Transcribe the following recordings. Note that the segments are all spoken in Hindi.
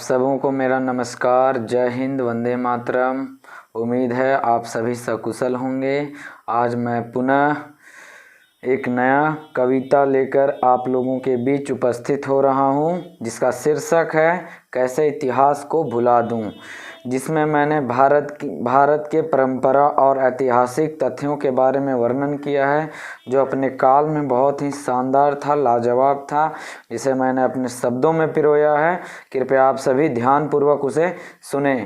सबों को मेरा नमस्कार। जय हिंद, वंदे मातरम। उम्मीद है आप सभी सकुशल होंगे। आज मैं पुनः एक नया कविता लेकर आप लोगों के बीच उपस्थित हो रहा हूं, जिसका शीर्षक है कैसे इतिहास को भुला दूं, जिसमें मैंने भारत के परंपरा और ऐतिहासिक तथ्यों के बारे में वर्णन किया है, जो अपने काल में बहुत ही शानदार था, लाजवाब था, जिसे मैंने अपने शब्दों में पिरोया है। कृपया आप सभी ध्यानपूर्वक उसे सुने।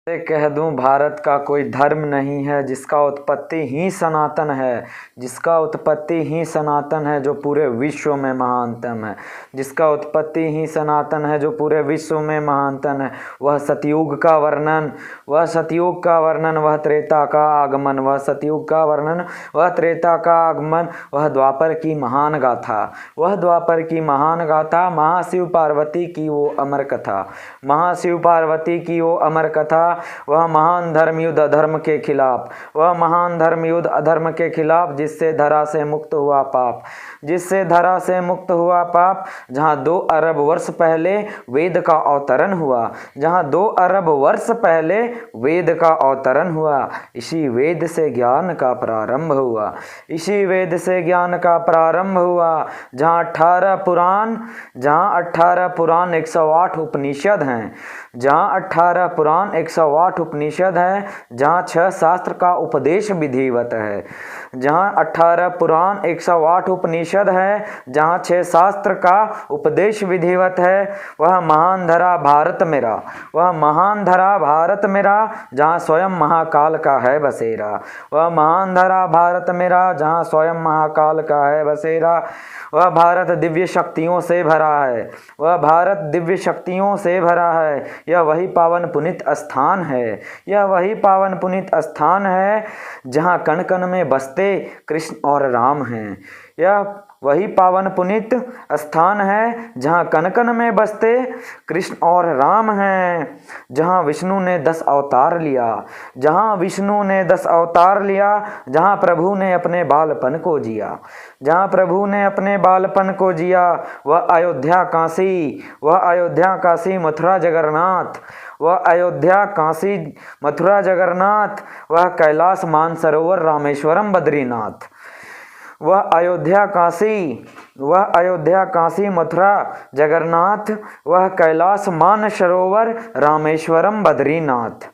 कह दूं, भारत का कोई धर्म नहीं है जिसका उत्पत्ति ही सनातन है, जिसका उत्पत्ति ही सनातन है, जो पूरे विश्व में महानतम है, जिसका उत्पत्ति ही सनातन है, जो पूरे विश्व में महानतम है। वह सतयुग का वर्णन, वह सतयुग का वर्णन, वह त्रेता का आगमन, वह सतयुग का वर्णन, वह त्रेता का आगमन, वह द्वापर की महान गाथा, वह द्वापर की महान गाथा, महाशिव पार्वती की वो अमर कथा, महाशिव पार्वती की वो अमर कथा, वह महान धर्म युद्ध अधर्म के खिलाफ, वह महान धर्म युद्ध अधर्म के खिलाफ, जिससे धरा से मुक्त हुआ पाप, जिससे धरा से मुक्त हुआ पाप। जहाँ 2 अरब वर्ष पहले वेद का अवतरण हुआ, जहाँ 2 अरब वर्ष पहले वेद का अवतरण हुआ, इसी वेद से ज्ञान का प्रारंभ हुआ, इसी वेद से ज्ञान का प्रारंभ हुआ। जहाँ 18 पुराण 108 उपनिषद हैं, जहाँ 18 पुराण 108 उपनिषद है, जहाँ 6 शास्त्र का उपदेश विधिवत है, जहाँ 18 पुराण 108 उपनिषद है, जहाँ 6 शास्त्र का उपदेश विधिवत है। वह महान धरा भारत मेरा, वह महान धरा भारत मेरा, जहाँ स्वयं महाकाल का है बसेरा, वह महान धरा भारत मेरा, जहाँ स्वयं महाकाल का है बसेरा। वह भारत दिव्य शक्तियों से भरा है, वह भारत दिव्य शक्तियों से भरा है। यह वही पावन पुनीत स्थान है, यह वही पावन पुनीत स्थान है, जहाँ कण कण में बसते कृष्ण और राम हैं। यह वही पावन पुनीत स्थान है, जहाँ कण कण में बसते कृष्ण और राम हैं। जहाँ विष्णु ने 10 अवतार लिया, जहाँ विष्णु ने 10 अवतार लिया, जहाँ प्रभु ने अपने बालपन को जिया, जहाँ प्रभु ने अपने बालपन को जिया। वह अयोध्या काशी, वह अयोध्या काशी मथुरा जगन्नाथ, वह अयोध्या काशी मथुरा जगन्नाथ, वह कैलाश मानसरोवर रामेश्वरम बद्रीनाथ, वह अयोध्या काशी मथुरा जगन्नाथ, वह कैलाश मानसरोवर रामेश्वरम बद्रीनाथ।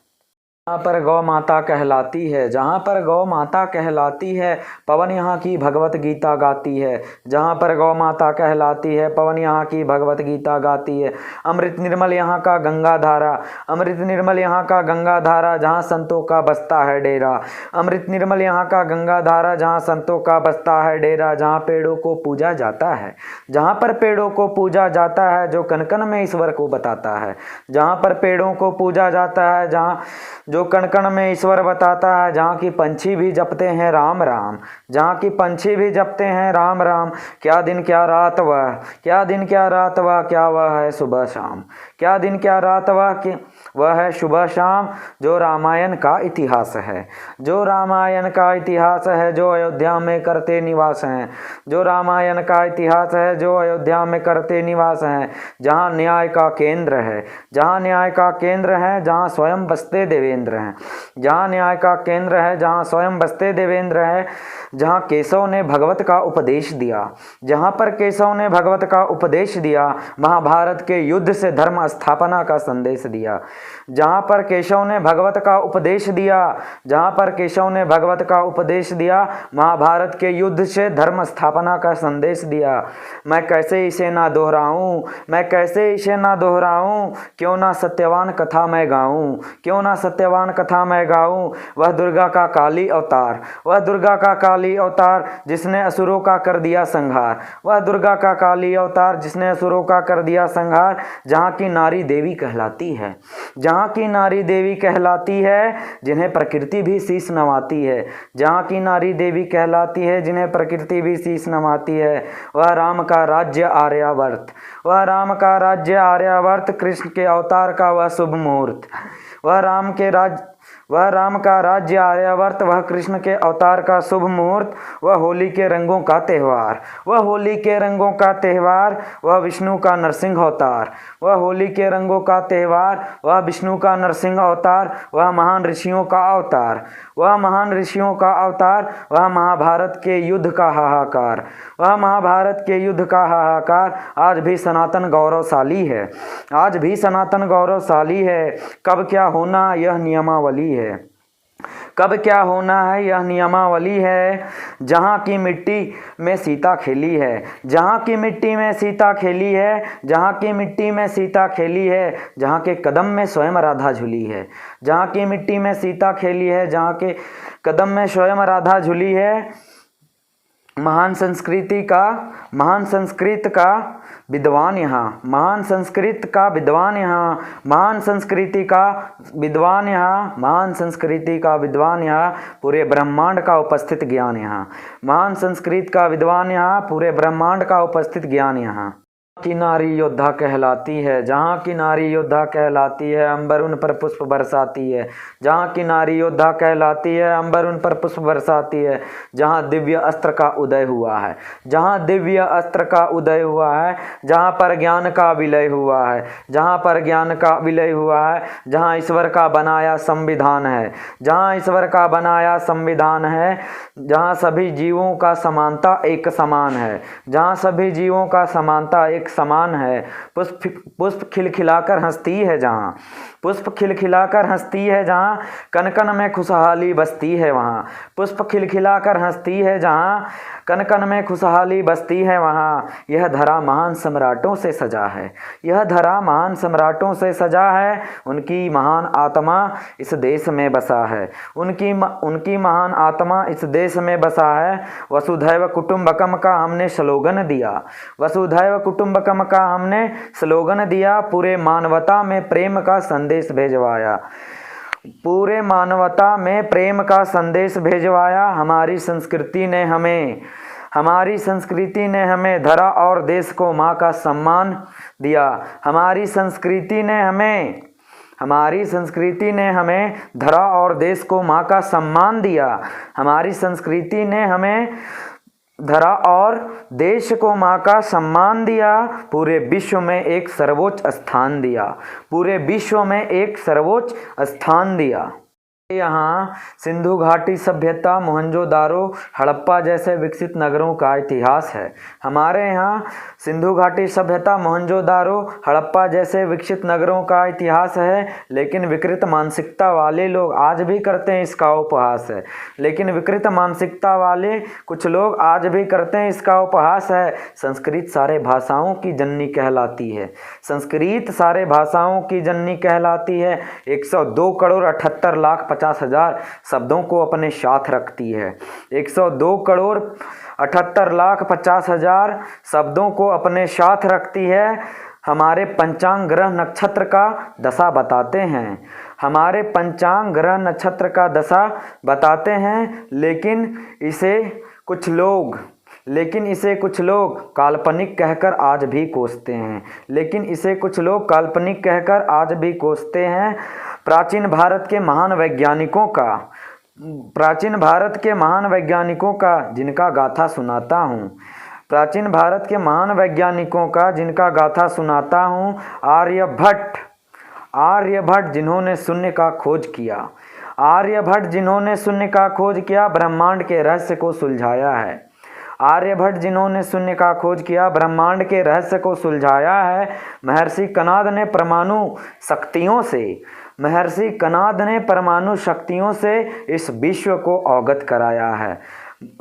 जहाँ पर गौ माता कहलाती है, जहाँ पर गौ माता कहलाती है, पवन यहाँ की भगवत गीता गाती है, जहाँ पर गौ माता कहलाती है, पवन यहाँ की भगवत गीता गाती है। अमृत निर्मल यहाँ का गंगा धारा, अमृत निर्मल यहाँ का गंगा धारा, जहाँ संतों का बसता है डेरा, अमृत निर्मल यहाँ का गंगा धारा, जहाँ संतों का बसता है डेरा। जहाँ पेड़ों को पूजा जाता है, जहाँ पर पेड़ों को पूजा जाता है, जो कण कण में ईश्वर को बताता है, जहाँ पर पेड़ों को पूजा जाता है, जहाँ जो कण कण में ईश्वर बताता है, जहाँ की पंछी भी जपते हैं राम राम, जहाँ की पंछी भी जपते हैं राम राम। क्या दिन क्या रात वह, क्या दिन क्या रात वह, क्या वह है सुबह शाम, क्या दिन क्या रात वह है सुबह शाम। जो रामायण का इतिहास है, जो रामायण का इतिहास है, जो अयोध्या में करते निवास हैं, जो रामायण का इतिहास है, जो अयोध्या में करते निवास हैं। जहाँ न्याय का केंद्र है, जहाँ न्याय का केंद्र है, जहाँ स्वयं बसते देवेंद्र हैं, जहाँ न्याय का केंद्र है, जहाँ स्वयं बसते देवेंद्र हैं। जहाँ केशव ने भगवत का उपदेश दिया, जहाँ पर केशव ने भगवत का उपदेश दिया, महाभारत के युद्ध से धर्म स्थापना का संदेश दिया। जहाँ पर केशव ने भगवत का उपदेश दिया, जहाँ पर केशव ने भगवत का उपदेश दिया, महाभारत के युद्ध से धर्म स्थापना का संदेश दिया। मैं कैसे इसे ना दोहराऊं, मैं कैसे इसे ना दोहराऊं, क्यों ना सत्यवान कथा मैं गाऊं, क्यों ना सत्यवान कथा मैं गाऊं। वह दुर्गा का काली अवतार, वह दुर्गा का काली अवतार, जिसने असुरों का कर दिया संहार, वह दुर्गा का काली अवतार, जिसने असुरों का कर दिया संहार। जहाँ की नारी देवी कहलाती है, जहाँ की नारी देवी कहलाती है, जिन्हें प्रकृति भी शीश नवाती है, जहाँ की नारी देवी कहलाती है, जिन्हें प्रकृति भी शीश नवाती है। वह राम का राज्य आर्यावर्त, वह राम का राज्य आर्यावर्त, कृष्ण के अवतार का वह शुभ मुहूर्त, वह वह राम का राज्य आर्यावर्त, वह कृष्ण के अवतार का शुभ मुहूर्त, वह होली के रंगों का त्यौहार, वह होली के रंगों का त्यौहार, वह विष्णु का नरसिंह अवतार, वह होली के रंगों का त्यौहार, वह विष्णु का नरसिंह अवतार, वह महान ऋषियों का अवतार, वह महान ऋषियों का अवतार, वह महाभारत के युद्ध का हाहाकार, वह महाभारत के युद्ध का हाहाकार आज भी सनातन गौरवशाली है, आज भी सनातन गौरवशाली है। कब क्या होना यह नियमावली है, कब क्या होना है यह नियमावली है। जहाँ की मिट्टी में सीता खेली है, जहाँ की मिट्टी में सीता खेली है, जहाँ की मिट्टी में सीता खेली है, जहाँ के कदम में स्वयं राधा झूली है, जहाँ की मिट्टी में सीता खेली है, जहाँ के कदम में स्वयं राधा झूली है। महान संस्कृत का विद्वान यहाँ, महान संस्कृत का विद्वान यहाँ, महान संस्कृति का विद्वान यहाँ, महान संस्कृति का विद्वान यहाँ, पूरे ब्रह्मांड का उपस्थित ज्ञान यहाँ, महान संस्कृत का विद्वान यहाँ, पूरे ब्रह्मांड का उपस्थित ज्ञान यहाँ की नारी योद्धा कहलाती है, जहाँ की नारी योद्धा कहलाती है, अंबर उन पर पुष्प बरसाती है, जहाँ की नारी योद्धा कहलाती है, अंबर उन पर पुष्प बरसाती है। जहाँ दिव्य अस्त्र का उदय हुआ है, जहाँ दिव्य अस्त्र का उदय हुआ है, जहाँ पर ज्ञान का विलय हुआ है, जहाँ पर ज्ञान का विलय हुआ है, जहाँ ईश्वर का बनाया संविधान है, जहाँ ईश्वर का बनाया संविधान है, जहाँ सभी जीवों का समानता एक समान है, जहाँ सभी जीवों का समानता एक समान है। पुष्प खिलखिलाकर हंसती है, जहाँ पुष्प खिलखिलाकर हंसती है, जहाँ कन कन में खुशहाली बसती है, वहाँ पुष्प खिलखिलाकर हंसती है, जहाँ कन कन में खुशहाली बसती है, वहाँ यह धरा महान सम्राटों से सजा है, यह धरा महान सम्राटों से सजा है। उनकी महान आत्मा इस देश में बसा है, उनकी महान आत्मा इस देश में बसा है। वसुधैव कुटुंबकम का हमने स्लोगन दिया, वसुधैव कुटुंबकम का हमने स्लोगन दिया, पूरे मानवता में प्रेम का संदेश भेजवाया, पूरे मानवता में प्रेम का संदेश भेजवाया। हमारी संस्कृति ने हमें धरा और देश को माँ का सम्मान दिया, हमारी संस्कृति ने हमें धरा और देश को माँ का सम्मान दिया, हमारी संस्कृति ने हमें धरा और देश को माँ का सम्मान दिया, पूरे विश्व में एक सर्वोच्च स्थान दिया, पूरे विश्व में एक सर्वोच्च स्थान दिया। यहाँ सिंधु घाटी सभ्यता, मोहनजोदारो, हड़प्पा जैसे विकसित नगरों का इतिहास है। हमारे यहाँ सिंधु घाटी सभ्यता, मोहनजोदारो, हड़प्पा जैसे विकसित नगरों का इतिहास है, लेकिन विकृत मानसिकता वाले लोग आज भी करते हैं इसका उपहास है, लेकिन विकृत मानसिकता वाले कुछ लोग आज भी करते हैं इसका उपहास है। संस्कृत सारे भाषाओं की जननी कहलाती है, संस्कृत सारे भाषाओं की जननी कहलाती है। 102 करोड़ 78 लाख 50 हजार शब्दों को अपने साथ रखती है, 102 करोड़ 78 लाख 50 हजार शब्दों को अपने साथ रखती है। हमारे पंचांग ग्रह नक्षत्र का दशा बताते हैं, हमारे पंचांग ग्रह नक्षत्र का दशा बताते हैं, लेकिन इसे कुछ लोग काल्पनिक कहकर आज भी कोसते हैं, लेकिन इसे कुछ लोग काल्पनिक कहकर आज भी कोसते हैं। प्राचीन भारत के महान वैज्ञानिकों का जिनका गाथा सुनाता हूँ, प्राचीन भारत के महान वैज्ञानिकों का जिनका गाथा सुनाता हूँ। आर्यभट्ट जिन्होंने शून्य का खोज किया, आर्यभट्ट जिन्होंने शून्य का खोज किया, ब्रह्मांड के रहस्य को सुलझाया है। आर्यभट्ट जिन्होंने शून्य का खोज किया, ब्रह्मांड के रहस्य को सुलझाया है। महर्षि कनाद ने परमाणु शक्तियों से इस विश्व को अवगत कराया है।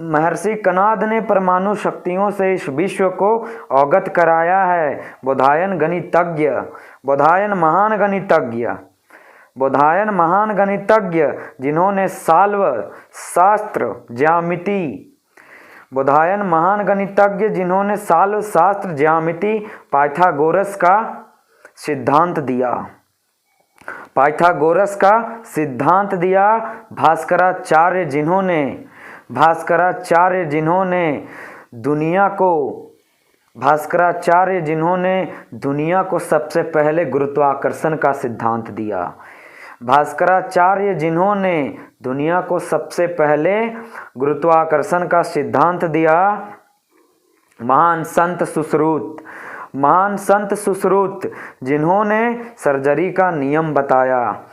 महर्षि कनाद ने परमाणु शक्तियों से इस विश्व को अवगत कराया है। बोधायन महान गणितज्ञ जिन्होंने साल्व शास्त्र ज्यामिति पाइथागोरस का सिद्धांत दिया। भास्कराचार्य जिन्होंने दुनिया को सबसे पहले गुरुत्वाकर्षण का सिद्धांत दिया। भास्कराचार्य जिन्होंने दुनिया को सबसे पहले गुरुत्वाकर्षण का सिद्धांत दिया, महान संत सुश्रुत जिन्होंने सर्जरी का नियम बताया,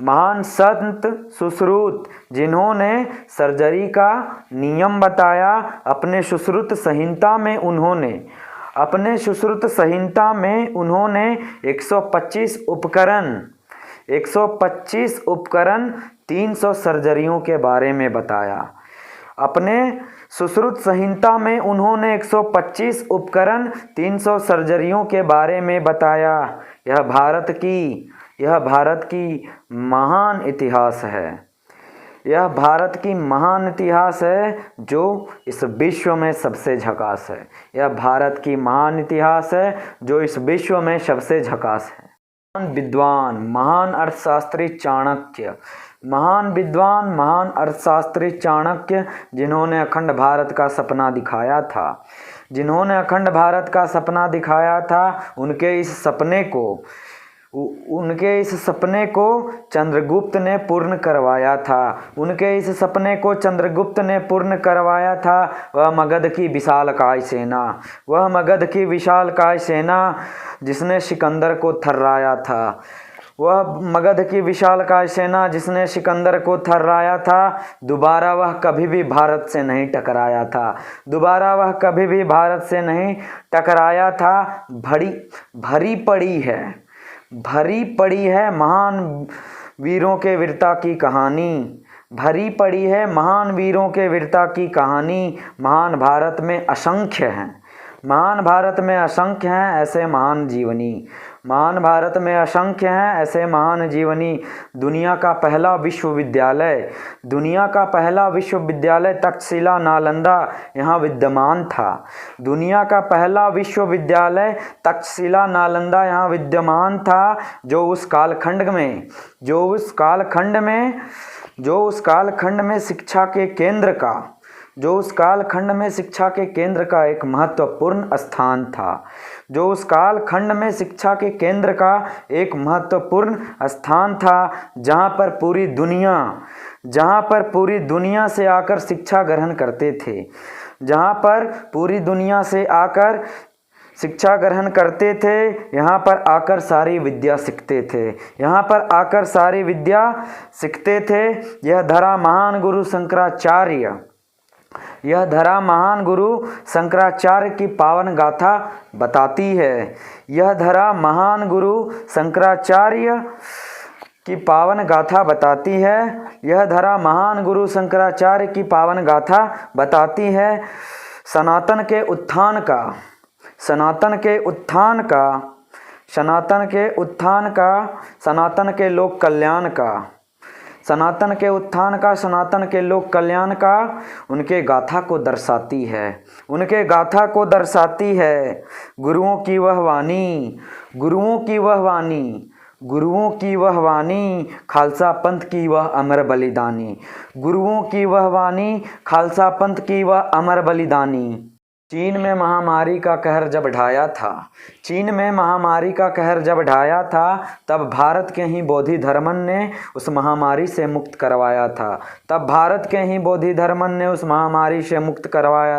महान संत सुश्रुत जिन्होंने सर्जरी का नियम बताया। अपने सुश्रुत संहिता में उन्होंने 125 उपकरण 300 सर्जरियों के बारे में बताया। अपने सुश्रुत संहिता में उन्होंने 125 उपकरण 300 सर्जरियों के बारे में बताया। यह भारत की महान इतिहास है। यह भारत की महान इतिहास है जो इस विश्व में सबसे झकास है। यह भारत की महान इतिहास है जो इस विश्व में सबसे झकास है। महान विद्वान, महान अर्थशास्त्री चाणक्य जिन्होंने अखंड भारत का सपना दिखाया था, उनके इस सपने को चंद्रगुप्त ने पूर्ण करवाया था। वह मगध की विशालकाय सेना जिसने सिकंदर को थर्राया था, दोबारा वह कभी भी भारत से नहीं टकराया था। भरी पड़ी है महान वीरों के वीरता की कहानी। महान भारत में असंख्य हैं ऐसे महान जीवनी। दुनिया का पहला विश्वविद्यालय तक्षशिला नालंदा यहाँ विद्यमान था, जो उस कालखंड में शिक्षा के केंद्र का एक महत्वपूर्ण स्थान था, जहाँ पर पूरी दुनिया से आकर शिक्षा ग्रहण करते थे। यहाँ पर आकर सारी विद्या सीखते थे। यह धरा महान गुरु शंकराचार्य की पावन गाथा बताती है। सनातन के लोक कल्याण का उनके गाथा को दर्शाती है। गुरुओं की वह वाणी, खालसा पंथ की वह अमर बलिदानी। चीन में महामारी का कहर जब ढाया था, तब भारत के ही बोधि धर्मन ने उस महामारी से मुक्त करवाया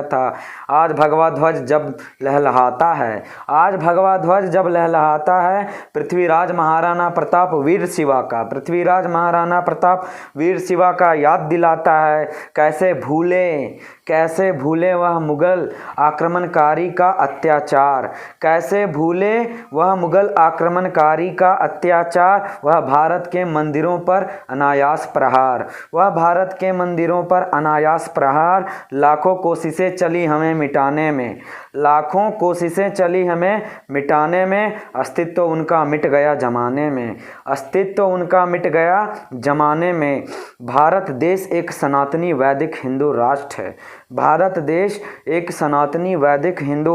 था। आज भगवा ध्वज जब लहलहाता है, पृथ्वीराज महाराणा प्रताप वीर शिवा का याद दिलाता है। कैसे भूले वह मुगल आक्रमणकारी का अत्याचार, वह भारत के मंदिरों पर अनायास प्रहार। लाखों कोशिशें चली हमें मिटाने में, अस्तित्व उनका मिट गया जमाने में। भारत देश एक सनातनी वैदिक हिंदू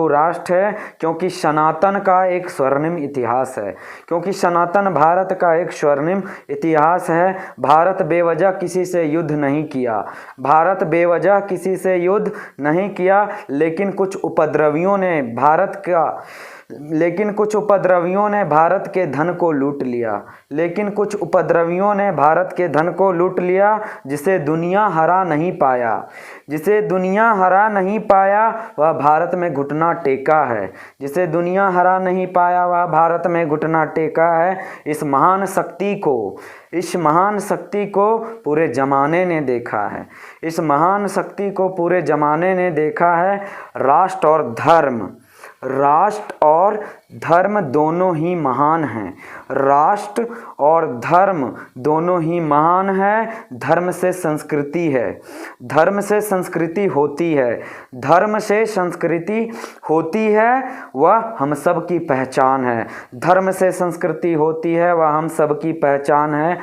राष्ट्र है, क्योंकि सनातन का एक स्वर्णिम इतिहास है। भारत बेवजह किसी से युद्ध नहीं किया, लेकिन कुछ उपद्रवियों ने भारत लेकिन कुछ उपद्रवियों ने भारत के धन को लूट लिया। लेकिन कुछ उपद्रवियों ने भारत के धन को लूट लिया, जिसे दुनिया हरा नहीं पाया। जिसे दुनिया हरा नहीं पाया वह भारत में घुटना टेका है। जिसे दुनिया हरा नहीं पाया वह भारत में घुटना टेका है। इस महान शक्ति को पूरे जमाने ने देखा है। इस महान शक्ति को पूरे जमाने ने देखा है। राष्ट्र और धर्म दोनों ही महान हैं। राष्ट्र और धर्म दोनों ही महान हैं। धर्म से संस्कृति है, धर्म से संस्कृति होती है, धर्म से संस्कृति होती है, वह हम सब की पहचान है। धर्म से संस्कृति होती है, वह हम सब की पहचान है।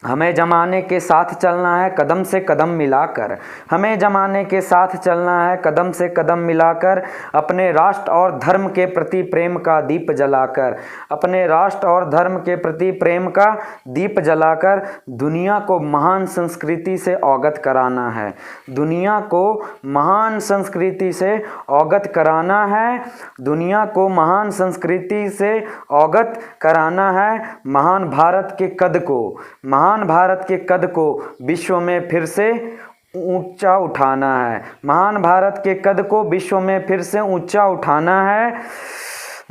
हमें ज़माने के साथ चलना है कदम से कदम मिलाकर। हमें ज़माने के साथ चलना है कदम से कदम मिलाकर। अपने राष्ट्र और धर्म के प्रति प्रेम का दीप जलाकर। अपने राष्ट्र और धर्म के प्रति प्रेम का दीप जलाकर दुनिया को महान संस्कृति से अवगत कराना है। दुनिया को महान संस्कृति से अवगत कराना है। दुनिया को महान संस्कृति से अवगत कराना है। महान भारत के कद को विश्व में फिर से ऊंचा उठाना है। महान भारत के कद को विश्व में फिर से ऊंचा उठाना है।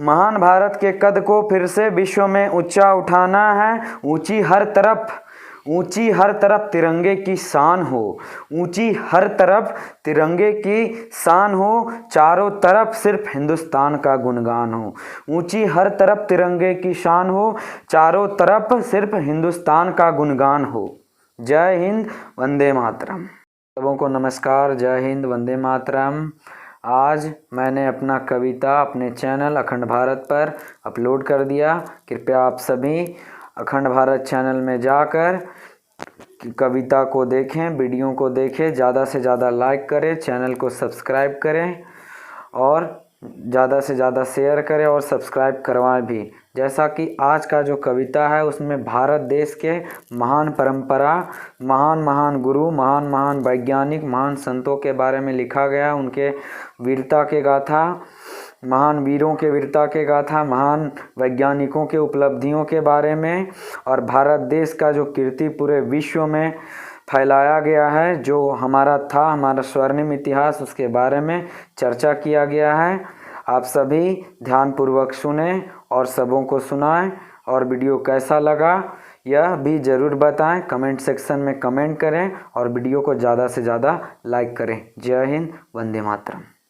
महान भारत के कद को फिर से विश्व में ऊंचा उठाना है। ऊंची हर तरफ तिरंगे की शान हो। ऊंची हर तरफ तिरंगे की शान हो। चारों तरफ सिर्फ हिंदुस्तान का गुणगान हो। ऊंची हर तरफ तिरंगे की शान हो। चारों तरफ सिर्फ हिंदुस्तान का गुणगान हो। जय हिंद, वंदे मातरम। सबों को नमस्कार। जय हिंद, वंदे मातरम। आज मैंने अपना कविता अपने चैनल अखंड भारत पर अपलोड कर दिया। कृपया आप सभी अखंड भारत चैनल में जाकर कविता को देखें, वीडियो को देखें, ज़्यादा से ज़्यादा लाइक करें, चैनल को सब्सक्राइब करें और ज़्यादा से ज़्यादा शेयर करें और सब्सक्राइब करवाएं भी। जैसा कि आज का जो कविता है उसमें भारत देश के महान परंपरा, महान गुरु, महान वैज्ञानिक, महान संतों के बारे में लिखा गया। उनके वीरता के गाथा, महान वीरों के वीरता के गाथा, महान वैज्ञानिकों के उपलब्धियों के बारे में और भारत देश का जो कीर्ति पूरे विश्व में फैलाया गया है, जो हमारा स्वर्णिम इतिहास, उसके बारे में चर्चा किया गया है। आप सभी ध्यानपूर्वक सुने और सबों को सुनाएं। और वीडियो कैसा लगा यह भी ज़रूर बताएं। कमेंट सेक्शन में कमेंट करें और वीडियो को ज़्यादा से ज़्यादा लाइक करें। जय हिंद, वंदे मातरम।